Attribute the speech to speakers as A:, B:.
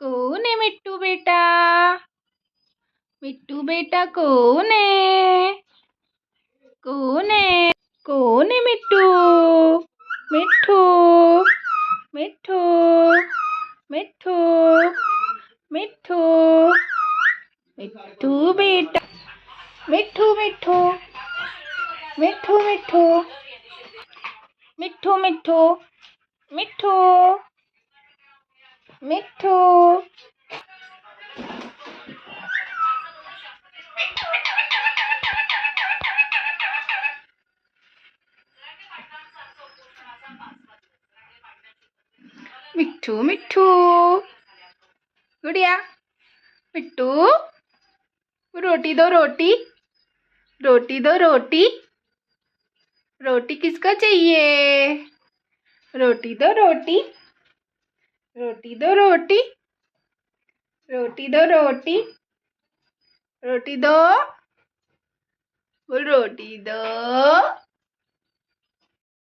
A: कौन है मिट्टू बेटा? मिट्टू बेटा कौन है? कौन है? कौन है मिट्टू? मिट्ठू मिट्ठू मिट्ठू मिट्ठू मिट्ठू बेटा मिट्ठू मिट्ठू मिट्ठू मिट्ठू मिट्ठू मिट्ठू मिट्ठू मिट्ठू मिट्ठू मिट्ठू गुड़िया मिट्टू रोटी दो रोटी रोटी दो रोटी रोटी किसको चाहिए रोटी दो रोटी रोटी दो रोटी रोटी दो रोटी रोटी दो बोल रोटी दो